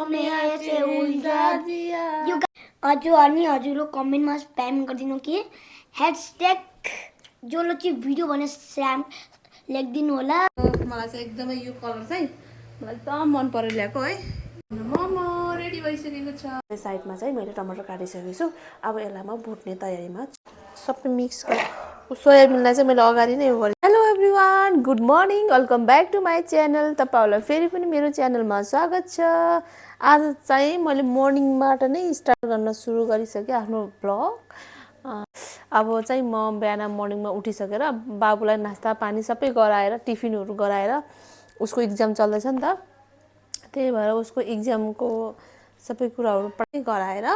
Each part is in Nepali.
हमने ऐसे उलझा दिया हजुर अनि हजुरले कमेन्टमा स्प्याम गरिदिनु कि हैशटैग जो लोग चाहिँ भिडियो भने स्याम लेखिदिनु होला। मलाई चाहिँ एकदमै यो कलर चाहिँ मलाई एकदम मन परेर ल्याएको है। मोमो रेडी भइसकेको छ। साइडमा चाहिँ मैले टमाटर काटिसकेको छु। अब यसलाई म भुट्ने तयारीमा सबै मिक्स गरेँ। सोयाबिनलाई चाहिँ मैले अगाडि नै गरेँ। Hello everyone, good morning, welcome back to my channel. तपाईँहरूलाई फेरि पनि मेरो च्यानलमा स्वागत छ। आज चाहिँ मैले मर्निङबाट नै स्टार्ट गर्न सुरु गरिसकेँ आफ्नो ब्लग। अब चाहिँ म बिहान मर्निङमा उठिसकेर बाबुलाई नास्ता पानी सबै गराएर टिफिनहरू गराएर उसको इक्जाम चल्दैछ नि त, त्यही भएर उसको इक्जामको सबै कुराहरू पढाइ गराएर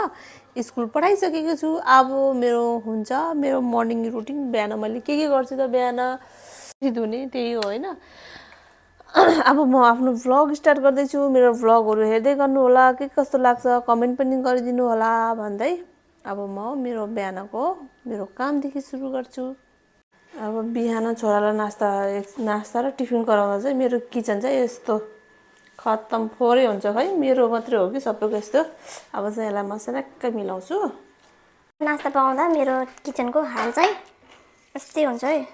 स्कुल पठाइसकेको छु। अब मेरो मर्निङ रुटिन बिहान मैले के गर्छु त बिहान धुने त्यही हो होइन। अब म आफ्नो भ्लग स्टार्ट गर्दैछु। मेरो भ्लगहरू हेर्दै गर्नु होला, के कस्तो लाग्छ कमेन्ट पनि गरिदिनु होला भन्दै अब म मेरो बिहानको मेरो कामदेखि सुरु गर्छु। अब बिहान छोरालाई नास्ता र टिफिन गराउँदा चाहिँ मेरो किचन चाहिँ यस्तो खत्तम फोहोरै हुन्छ खै, मेरो मात्रै हो कि सबैको यस्तो। अब चाहिँ यसलाई म स्याक्कै मिलाउँछु। नास्ता पकाउँदा मेरो किचनको हाल चाहिँ यस्तै हुन्छ है।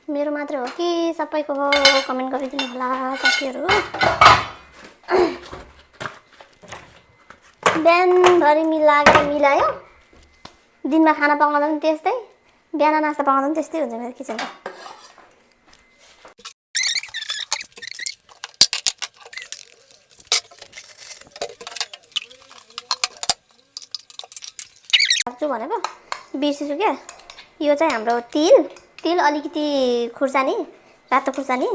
मेरो मात्रै हो कि सबैको हो, कमेन्ट गरिदिनु होला साथीहरू। बिहानभरि मिलायो, दिनमा खाना पकाउँदा पनि त्यस्तै, बिहान नास्ता पकाउँदा पनि त्यस्तै हुन्छ मेरो किचनको। राख्छु भनेको बिर्सिछु क्या। यो चाहिँ हाम्रो तिल अलिकति खुर्सानी, रातो खुर्सानी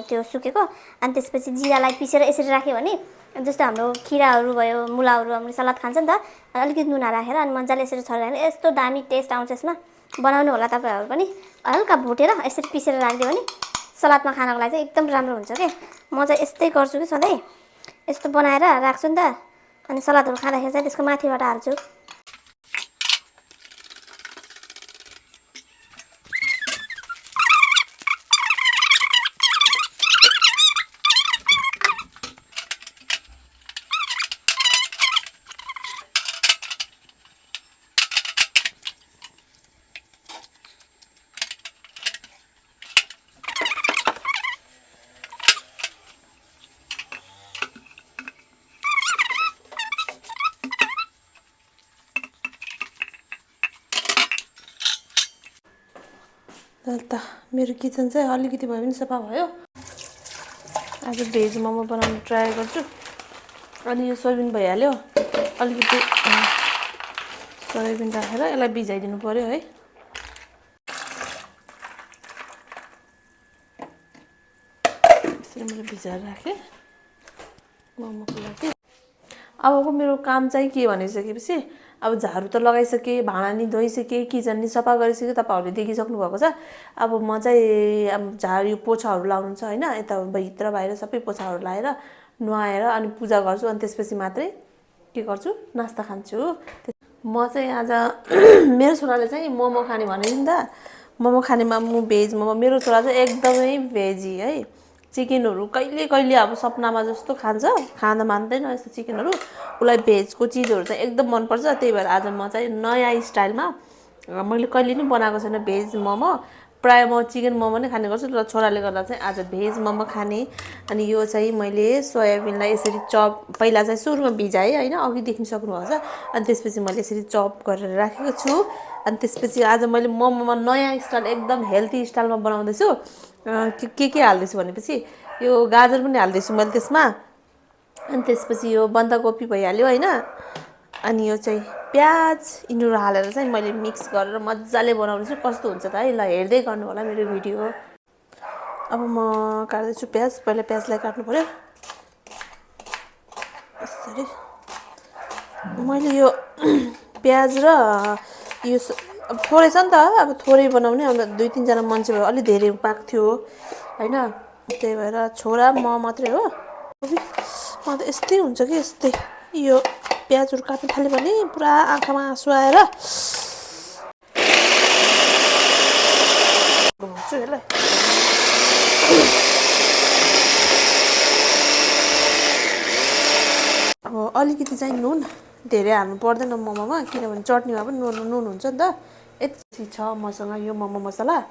त्यो सुकेको, अनि त्यसपछि जिरालाई पिसेर यसरी राख्यो भने जस्तो हाम्रो खिराहरू भयो, मुलाहरू हामीले सलाद खान्छ नि त, अलिकति नुन राखेर अनि मजाले यसरी छरेर यस्तो दामी टेस्ट आउँछ। यसमा बनाउनु होला तपाईँहरू पनि। हल्का भुटेर यसरी पिसेर राखिदियो भने सलादमा खानको लागि चाहिँ एकदम राम्रो हुन्छ के। म चाहिँ यस्तै गर्छु कि सधैँ, यस्तो बनाएर राख्छु नि त, अनि सलादहरू खाँदाखेरि चाहिँ त्यसको माथिबाट हाल्छु। त मेरो किचन चाहिँ अलिकति भए पनि सफा भयो। आज भेज मोमो बनाउनु ट्राई गर्छु। अनि यो सोयाबिन भइहाल्यो, अलिकति सोयाबिन राखेर यसलाई भिजाइदिनु पर्यो है। यसरी मैले भिजाएर राखेँ मोमोको लागि। अबको मेरो काम चाहिँ के भनिसकेपछि अब झाडु त लगाइसकेँ, भाँडा नि धोइसकेँ, किचन नि सफा गरिसकेँ, तपाईँहरूले देखिसक्नु भएको छ। अब म चाहिँ अब झाडु पोछाहरू लाउनु छ होइन, यता भित्र बाहिर सबै पोछाहरू लाएर नुहाएर अनि पूजा गर्छु। अनि त्यसपछि मात्रै के गर्छु, नास्ता खान्छु। म चाहिँ आज मेरो छोराले चाहिँ मोमो खाने भने नि त, मोमो खानेमा म भेज मोमो, मेरो छोरा चाहिँ एकदमै भेजी है। चिकनहरू कहिले कहिले अब सपनामा जस्तो खान्छ, खाँदा मान्दैन यस्तो चिकनहरू। उसलाई भेजको चिजहरू चाहिँ एकदम मनपर्छ। त्यही भएर आज म चाहिँ नयाँ स्टाइलमा, मैले कहिले पनि बनाएको छैन भेज मोमो, प्रायः म चिकन मोमो नै खाने गर्छु। र छोराले गर्दा चाहिँ आज भेज मोमो खाने। अनि यो चाहिँ मैले सोयाबिनलाई यसरी चप, पहिला चाहिँ सुरुमा भिजाएँ होइन, अघि देख्न सक्नुभएको छ। अनि त्यसपछि मैले यसरी चप गरेर राखेको छु। अनि त्यसपछि आज मैले मोमोमा नयाँ स्टाइल, एकदम हेल्दी स्टाइलमा बनाउँदैछु। के हाल्दैछु भनेपछि यो गाजर पनि हाल्दैछु मैले त्यसमा। अनि त्यसपछि यो बन्दाकोपी भइहाल्यो होइन। अनि यो चाहिँ प्याज यिनीहरू हालेर चाहिँ मैले मिक्स गरेर मजाले बनाउँदैछु। कस्तो हुन्छ त है, ल हेर्दै गर्नु होला मेरो भिडियो। अब म काट्दैछु प्याज। पहिला प्याजलाई काट्नु पर्यो यसरी। मैले यो प्याज र यो अब थोरै छ नि त, अब थोरै बनाउने, अब 2-3 जना मान्छे भयो, अलिक धेरै पाएको थियो होइन। त्यही भएर छोरा म मात्रै हो। म त यस्तै हुन्छ कि यस्तै, यो प्याजहरू काट्नु थाल्यो भने पुरा आँखामा आँसु आएर भन्छु यसलाई। अब अलिकति चाहिँ नुन धेरै हाल्नु पर्दैन मोमोमा, किनभने चटनीमा पनि नुन हुन्छ नि त। यति छ मसँग यो मोमो मसला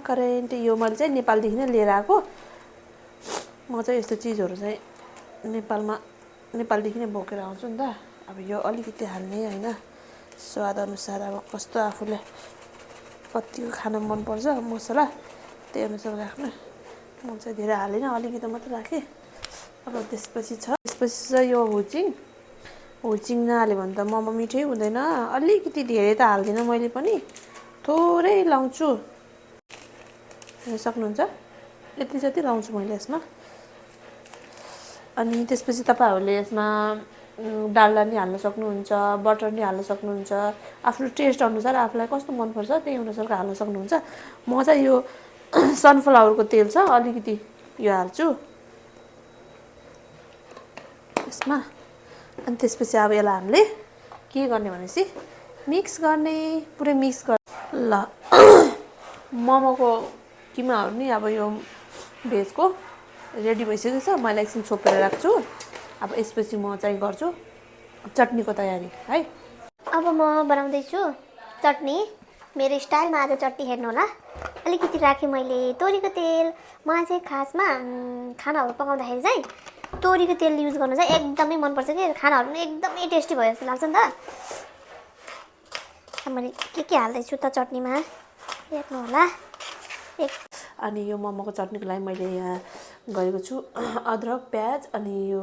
करेन्ट। यो मैले चाहिँ नेपालदेखि नै लिएर आएको। म चाहिँ यस्तो चिजहरू चाहिँ नेपालदेखि नै बोकेर आउँछु नि त। अब यो अलिकति हाल्ने होइन, स्वाद अनुसार अब कस्तो आफूले कतिको खान मनपर्छ मसला त्यही अनुसार राख्नु। म चाहिँ धेरै हालिनँ, अलिकति मात्रै राखेँ। अब त्यसपछि चाहिँ यो हुचिङ नहाल्यो भने त मोमो मिठै हुँदैन। अलिकति धेरै त हाल्दिनँ मैले पनि, थोरै लाउँछु। सक्नुहुन्छ यति जति लाउँछु मैले यसमा। अनि त्यसपछि तपाईँहरूले यसमा डाल्डा नि हाल्न सक्नुहुन्छ, बटर नि हाल्न सक्नुहुन्छ। आफ्नो टेस्ट अनुसार आफूलाई कस्तो मनपर्छ त्यही अनुसारको हाल्न सक्नुहुन्छ। म चाहिँ यो सनफ्लावरको तेल छ, अलिकति यो हाल्छु यसमा। अनि त्यसपछि अब यसलाई हामीले के गर्ने भनेपछि मिक्स गर्ने, पुरै मिक्स ल। मोमोको किमाहरू नि अब यो भेजको रेडी भइसकेको छ। मैले एकछिन छोपेर राख्छु। अब यसपछि म चाहिँ गर्छु चटनीको तयारी है। अब म बनाउँदैछु चटनी। मेरो स्टाइलमा आज चटनी हेर्नु होला। अलिकति राखेँ मैले तोरीको तेल। मलाई चाहिँ खासमा खानाहरू पकाउँदाखेरि चाहिँ तोरीको तेल युज गर्नु चाहिँ एकदमै मनपर्छ कि खानाहरू पनि एकदमै टेस्टी भयो जस्तो लाग्छ नि त। मैले के हाल्दैछु त चटनीमा हेर्नु होला। अनि यो मोमोको चटनीको लागि मैले यहाँ गरेको छु अदरक, प्याज, अनि यो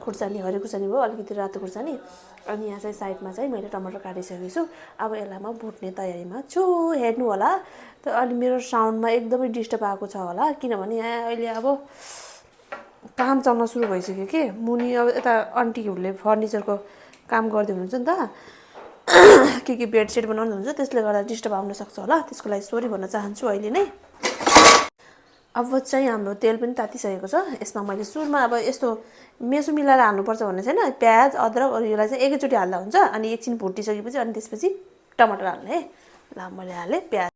खुर्सानी, हरियो खुर्सानी भयो, अलिकति रातो खुर्सानी। अनि यहाँ चाहिँ साइडमा चाहिँ मैले टमाटर काटिसकेको छु। अब यसलाई म भुट्ने तयारीमा छु। हेर्नु होला। अनि मेरो साउन्डमा एकदमै डिस्टर्ब आएको छ होला, किनभने यहाँ अहिले अब काम चल्न सुरु भइसक्यो कि मुनि। अब यता आन्टीहरूले फर्निचरको काम गर्दै हुनुहुन्छ नि त, के बेडसिट बनाउनु हुन्छ, त्यसले गर्दा डिस्टर्ब आउन सक्छ होला। त्यसको लागि सरी भन्न चाहन्छु अहिले नै। अब चाहिँ हाम्रो तेल पनि तातिसकेको छ। यसमा मैले सुरुमा अब यस्तो मेसो मिलाएर हाल्नुपर्छ भन्ने छैन। प्याज, अदरक अरू यसलाई चाहिँ एकैचोटि हाल्दा हुन्छ। अनि एकछिन भुटिसकेपछि अनि त्यसपछि टमाटर हाल्ने है। ल मैले हालेँ प्याज।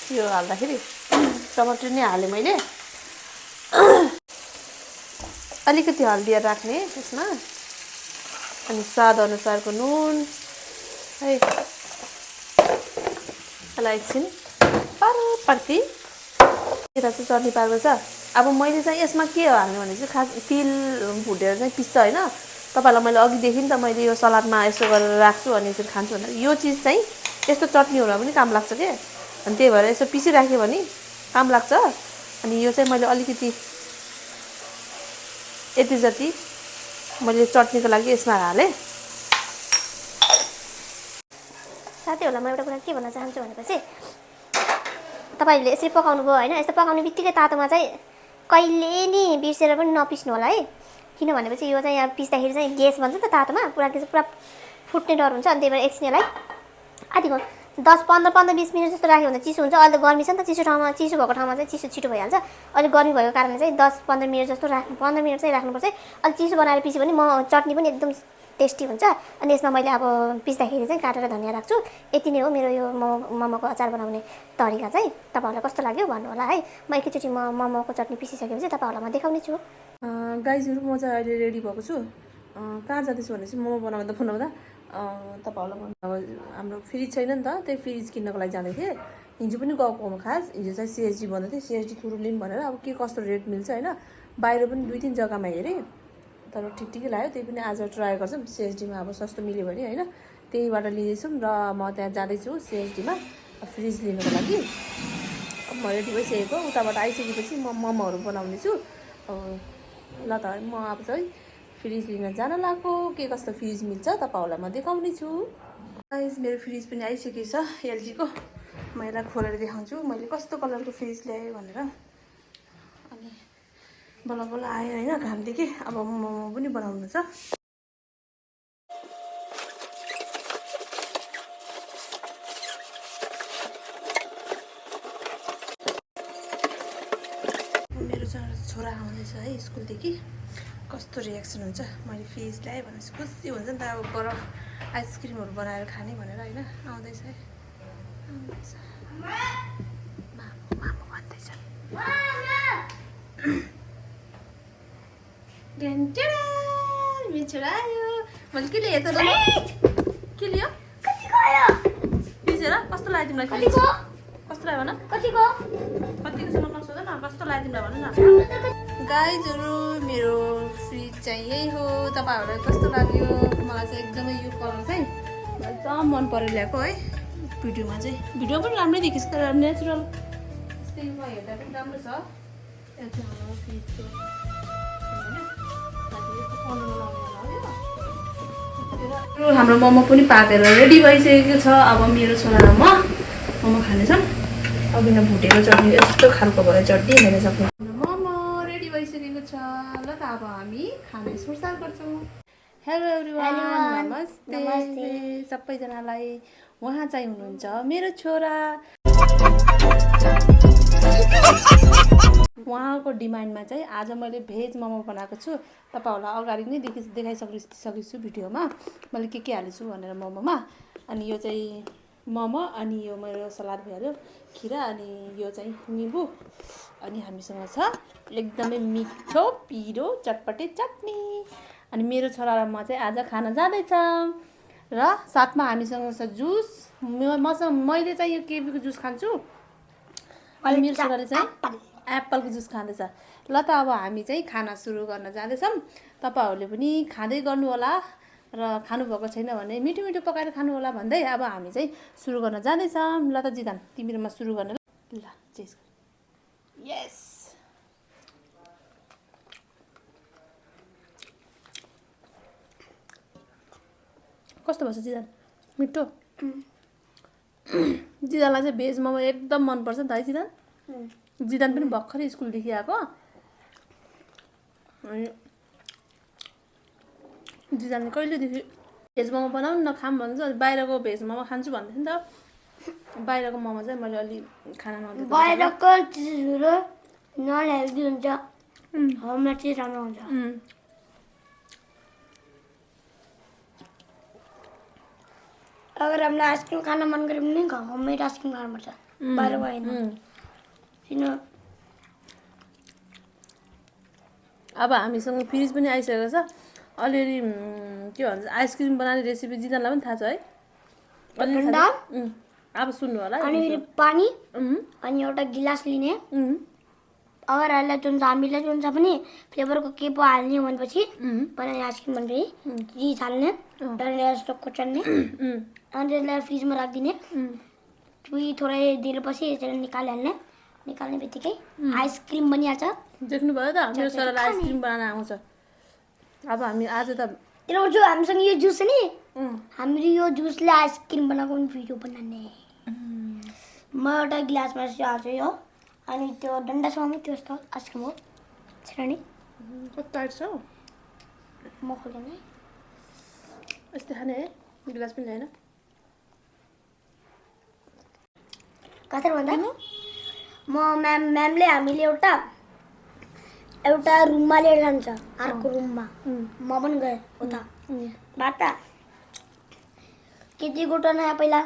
यो हाल्दाखेरि टमाटर नै हालेँ मैले। अलिकति हल्दी राख्ने त्यसमा, अनि स्वाद अनुसारको नुन है। यसलाई एकछिन पार्टी यता चाहिँ चटनी पार्को छ। अब मैले चाहिँ यसमा के हाल्ने भने चाहिँ खास तिल भुटेर चाहिँ पिस्छ होइन। तपाईँहरूलाई मैले अघिदेखि नि त मैले यो सलादमा यसो गरेर राख्छु अनि यसरी खान्छु भनेर। यो चिज चाहिँ यस्तो चटनीहरूमा पनि काम लाग्छ क्या। अनि त्यही भएर यसो पिसिराख्यो भने काम लाग्छ। अनि यो चाहिँ मैले अलिकति यति जति मैले चटनीको लागि यसमा हालेँ। साथीहरूलाई म एउटा कुरा के भन्न चाहन्छु भनेपछि तपाईँहरूले यसरी पकाउनु भयो होइन, यस्तो पकाउने बित्तिकै तातोमा चाहिँ कहिले नि बिर्सेर पनि नपिस्नु होला है। किन भनेपछि यो चाहिँ यहाँ पिस्दाखेरि चाहिँ ग्यास बन्छ नि त तातोमा, पुरा फुट्ने डर हुन्छ। अनि त्यही भएर एकछिन यसलाई आधी 10-15-20 मिनट जस्तो राख्यो भने चिसो हुन्छ। अहिले त गर्मी छ नि त, चिसो भएको ठाउँमा चाहिँ चिसो छिटो भइहाल्छ। अहिले गर्मी भएको कारणले चाहिँ 10-15 मिनट जस्तो 15 मिनट चाहिँ राख्नुपर्छ। अलि चिसो बनाएर पिस्यो भने चटनी पनि एकदम टेस्टी हुन्छ। अनि यसमा मैले अब पिस्दाखेरि चाहिँ काटेर धनियाँ राख्छु। यति नै हो मेरो यो मोमोको अचार बनाउने तरिका चाहिँ। तपाईँहरूलाई कस्तो लाग्यो भन्नु होला है। म एकैचोटि मोमोको चटनी पिसिसकेपछि तपाईँहरूलाई म देखाउने छु। गाइजहरू म चाहिँ अहिले रेडी भएको छु। कहाँ जाँदैछु भनेपछि मोमो बनाउँदा तपाईँहरूलाई अब हाम्रो फ्रिज छैन नि त, त्यही फ्रिज किन्नको लागि जाँदै थिएँ। हिजो पनि गएको खास, हिजो चाहिँ सिएसडी भन्दै थिएँ। सिएसडी थ्रु लिनु भनेर अब के कस्तो रेट मिल्छ होइन। बाहिर पनि 2-3 जग्गामा हेरेँ तर ठिकै लाग्यो। त्यही पनि आज ट्राई गर्छौँ सिएसडीमा, अब सस्तो मिल्यो भने होइन। त्यहीबाट लिँदैछौँ र म त्यहाँ जाँदैछु सिएसडीमा फ्रिज लिनुको लागि। म रेडी भइसकेको, उताबाट आइसकेपछि म मोमोहरू बनाउँदैछु। ल त म अब चाहिँ फ्रिज लिन जान लाग्यो। के कस्तो फ्रिज मिल्छ तपाईँहरूलाई म देखाउने छु। गाइस मेरो फ्रिज पनि आइसकेको छ एलजीको। म यसलाई खोलेर देखाउँछु मैले कस्तो कलरको फ्रिज ल्याएँ भनेर। अनि बल्ल आयो होइन घामदेखि। अब मोमो पनि बनाउनु छ। मेरो छोरा आउँदैछ है स्कुलदेखि। कस्तो रियाक्सन हुन्छ मैले फ्रिज ल्याएँ भनेपछि खुसी हुन्छ नि त। अब बरफ आइसक्रिमहरू बनाएर खाने भनेर होइन आउँदैछ है आउँदैछ मामु मामु भन्दैछ मिठो आयो मैले के लिएँ त के लियो बिचेर कस्तो लाग्यो तिमीलाई कस्तो लाग्यो भन कतिको चाहिँ मलाई सोध न कस्तो लाग्यो तिमीलाई भन न गाइजहरू मेरो फ्रिज चाहिँ यही हो तपाईँहरूलाई कस्तो लाग्यो मलाई चाहिँ एकदमै यो कलर चाहिँ एकदम मन परेर ल्याएको है भिडियोमा चाहिँ भिडियो पनि राम्रै देखिन्छ तर नेचुरल यस्तैमा हेर्दा पनि राम्रो छ यो चाहिँ हाम्रो फ्रिजको हाम्रो मोमो पनि पाकेर रेडी भइसकेको छ अब मेरो छोरा र म मोमो खानेछौँ अब बिना भुटेको चटनी यस्तो खालको भयो चटनी खान सक्ने मोमो रेडी भइसकेको छ ल त अब हामी खाने सुरसार गर्छौँ हेलो एभ्रिवान नमस्ते सबैजनालाई उहाँ चाहिँ हुनुहुन्छ मेरो छोरा उहाँको डिमान्डमा चाहिँ आज मैले भेज मोमो बनाएको छु तपाईँहरूलाई अगाडि नै देखाइसकेको छु भिडियोमा मैले के हालेको छु भनेर मोमोमा अनि यो चाहिँ मोमो अनि यो मेरो सलाद भइहाल्यो खिरा अनि यो चाहिँ निम्बु अनि हामीसँग छ एकदमै मिठो पिरो चटपटे चटनी अनि मेरो छोरा र म चाहिँ आज खान जाँदैछौँ र साथमा हामीसँग छ जुस मैले चाहिँ यो केबीको जुस खान्छु अनि मेरो छोराले चाहिँ एप्पलको जुस खाँदैछ ल त अब हामी चाहिँ खाना सुरु गर्न जाँदैछौँ तपाईँहरूले पनि खाँदै गर्नु होला र खानुभएको छैन भने मिठो मिठो पकाएर खानु होला भन्दै अब हामी चाहिँ सुरु गर्न जाँदैछौँ ल त जिदान तिमीहरूमा सुरु गर्न ल चेस यस कस्तो भएछ जिदान मिठो जिदानलाई चाहिँ भेज मोमो एकदम मनपर्छ नि त है जिदान जिदान पनि भर्खरै स्कुलदेखि आएको अनि जिदानले कहिलेदेखि भेज मोमो बनाउनु न खाऊँ भन्छ बाहिरको भेज मोमो खान्छु भन्दै थियो नि त बाहिरको मोमो चाहिँ मैले अलि खाना नदिएको बाहिरको चिजहरू नन हेल्दी हुन्छ होममा चाहिँ राम्रो हुन्छ अगर हामीलाई आइसक्रिम खान मन गऱ्यो भने होममेड आइसक्रिम खानुपर्छ बाहिरको होइन किन अब हामीसँग फ्रिज पनि आइसकेको छ अलिअलि के भन्छ आइसक्रिम बनाउने रेसिपी जिदानलाई पनि थाहा छ है ठन्डा अब सुन्नु होला अनि फेरि पानी अनि एउटा गिलास लिने अगर हामीलाई जुन छ पनि फ्लेभरको के पो हाल्ने भनेपछि बनाउने आइसक्रिम भनेपछि चिज हाल्ने डल्ले जस्तो कोचल्ने अनि त्यसलाई फ्रिजमा राखिदिने फेरि थोरै दिनपछि यसरी निकालिहाल्ने निकाल्ने बित्तिकै आइसक्रिम बनिहाल्छ देख्नुभयो त मेरो छोरालाई आइसक्रिम बनाउन आउँछ अब हामी आज त जो हामीसँग यो जुस छ नि हामीले यो जुसले आइसक्रिम बनाएको पनि भिडियो बनाउने म एउटा गिलासमा हाल्छु यो अनि त्यो डन्डासम्म त्यो यस्तो आइसक्रिम हो नि कस्तो टाइट छ म खोल्ने यस्तै खाने है गिलास पनि ल्याएन कता भन्दा म म्यामले हामीले एउटा रुममा लिएर जान्छ अर्को रुममा म पनि गएँ उता बाटा केटीको नयाँ पहिला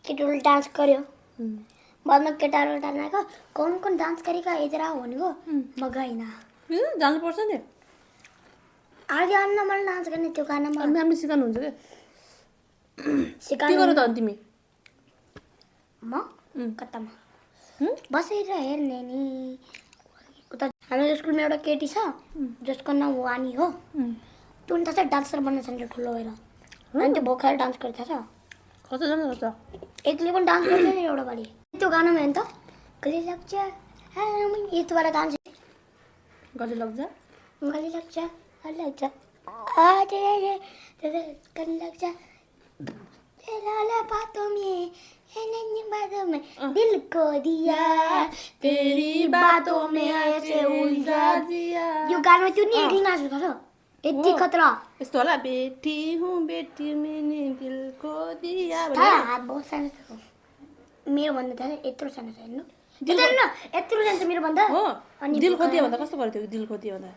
केटीहरूले डान्स गर्यो बादमा केटाहरू डान्स कौन डान्स गरेका इधर आओ भनेको म गइनँ जानुपर्छ नि आज अन्न मलाई डान्स गर्ने त्यो गानामा म्यामले सिकाउनुहुन्छ के गर्नु त तिमी म कतामा बसेर हेर्ने नि उता हाम्रो स्कुलमा एउटा केटी छ जसको नाम वानी हो त्यो पनि थाहा छ डान्सर बन्न चाहन्छ ठुलो भएर अनि त्यो भोकाएर डान्स गर्छ कतिजना गर्छ एक्लै पनि डान्स गर्छ नि एउटा पालि त्यो गानामा हेर्नु त गली लाग्छ यस्तोबाट डान्स गली लाग्छ गली लाग्छ लाग्छ गली लाग्छ बातों में दिल को दिया तेरी बातों में ऐसे उलझा दिया यो गानामा त्यो नि एक्लै नाच्नु छ यति खतरा यस्तो होला बेटी हूँ बेटी मैंने दिल को दिया हात बहुत सानो छ मेरो भन्दा त यत्रो सानो छ हेर्नु यत्रो सानो छ मेरो भन्दा हो अनि दिल खोदिया भन्दा कस्तो गर्थ्यो दिल खोदिया भन्दा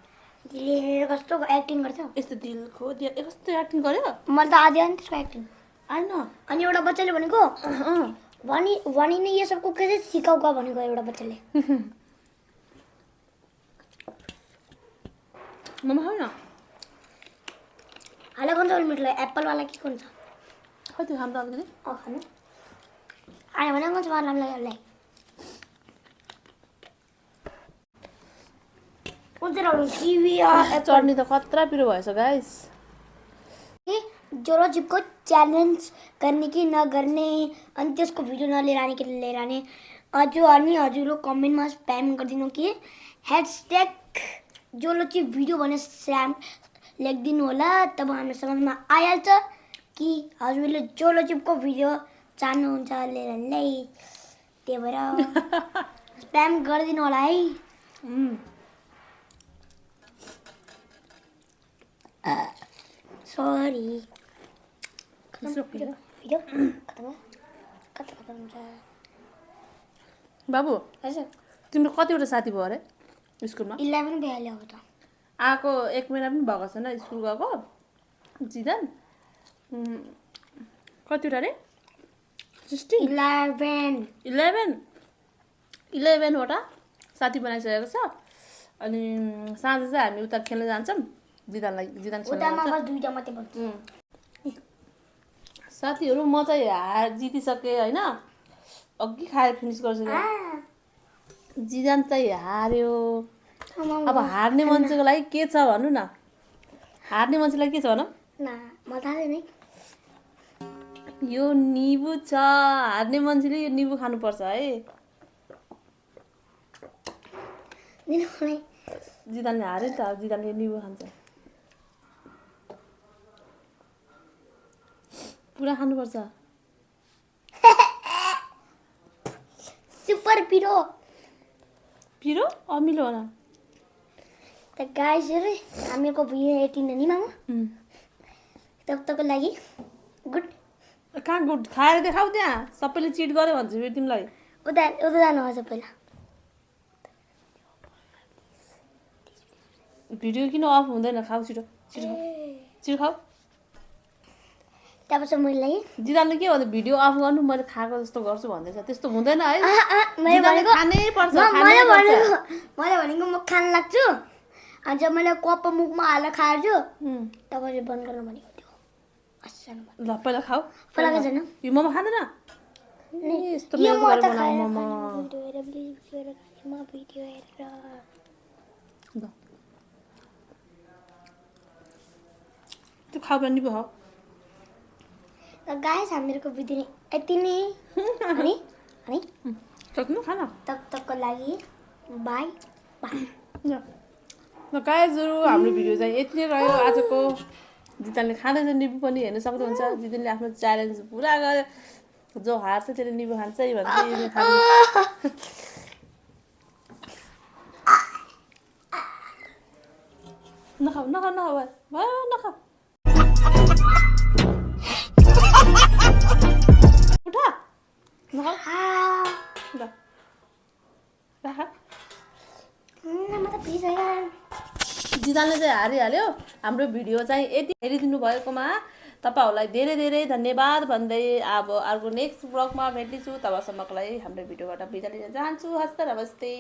दिलले कस्तो एक्टिङ गर्थ्यो यस्तो दिलको दिल कस्तो एक्टिङ गर्यो मैले त आधी अनि त्यसको एक्टिङ आएन अनि एउटा बच्चाले भनेको भनी नै यो सबको के चाहिँ सिकाउका भनेको एउटा बच्चाले ममा खाऊ न हाले कौन सा मिठलाई एप्पल वाला के कौन सा खै त्यो खानु त अलिकति खानु आयो भने कौन सा वाला मलाई कौन सा राउन्ड किवी चटनी त खतरा पिरो भएछ गाइस जोरो जिपको च्यालेन्ज गर्ने कि नगर्ने अनि त्यसको भिडियो नलिएर आने कि लिएर आने अनि हजुरहरू कमेन्टमा स्प्याम गरिदिनु कि #जोलो चाहिँ भिडियो भने स्याम लेखिदिनु होला तब हाम्रो समझमा आइहाल्छ कि हजुरले जोलो चिपको भिडियो चाहनुहुन्छ लिएर ल्याइ त्यही भएर स्प्याम गरिदिनु होला है सरी भिडियो कता हुन्छ बाबु हजुर तिम्रो कतिवटा साथी भयो अरे स्कुलमा 11 भइहाल्यो अब त आएको 1 महिना पनि भएको छैन स्कुल गएको जिदान कतिवटा रे 16 11 वटा साथी बनाइसकेको छ अनि साँझ चाहिँ हामी उता खेल्न जान्छौँ जिदान उतामा बस दुईटा मात्रै बन्छ साथीहरू म चाहिँ जितिसकेँ होइन अघि खाएर फिनिस गरिसकेँ जिदान चाहिँ हार्यो अब हार्ने मान्छेको लागि के छ भन्नु न हार्ने मान्छेलाई के छ भनौँ म थाहा छैन यो निबु छ हार्ने मान्छेले यो निबु खानुपर्छ है जिदानले हार्यो नि त अब जिदानले निबु खान्छ पुरा खानुपर्छ सुपर पिरो पिरो अमिलो होला त गाइसहरु हामीको भिडियो एडिटिङ नि मामा तबको लागि गुड कहाँ गुड खाएर देखाउ त्यहाँ सबैले चिट गर्यो भन्छ फेरि तिमीलाई उता जानु आज पहिला भिडियो किन अफ हुँदैन खाऊ छिटो छिटो खाऊ त्यसपछि मैले जिदानले के भन्यो भिडियो अफ गर्नु मैले खाएको जस्तो गर्छु भन्दैछ त्यस्तो हुँदैन है मैले भनेको खानै पर्छ मैले भनेको म खान लाग्छु अनि जब मैले कप मुखमा हालेर खाएछु तब चाहिँ बन्द गर्नु भनेको थियो ल पहिला खाऊ पहिला छैन यो मोमो खाँदैन यस्तो यो मेहनत म गरेर त बनाऊ खाएर मोमो भिडियो हेरेर ल त्यो खाऊ पनि भयो गाइस हामीहरूको भिडियो यति नै अनि सक्नु खान तब तकको लागि बाई बाई ल गाइजहरू हाम्रो भिडियो चाहिँ यति नै रह्यो आजको जितानले खाँदैछ निबु पनि हेर्न सक्नुहुन्छ दिदीले आफ्नो च्यालेन्ज पुरा गरे जो हार्छ त्यसले निबु खान्छ है भन्छ नखाऊ नखाऊ नखाऊ नखाऊ उठा नखाऊ ल राख जिदानले चाहिँ हारिहाल्यो हाम्रो भिडियो चाहिँ यति हेरिदिनु भएकोमा तपाईँहरूलाई धेरै धेरै धन्यवाद भन्दै अब अर्को नेक्स्ट ब्लगमा भेट्नेछु तबसम्मको लागि हाम्रो भिडियोबाट बिदा लिन चाहन्छु हस्त नमस्ते।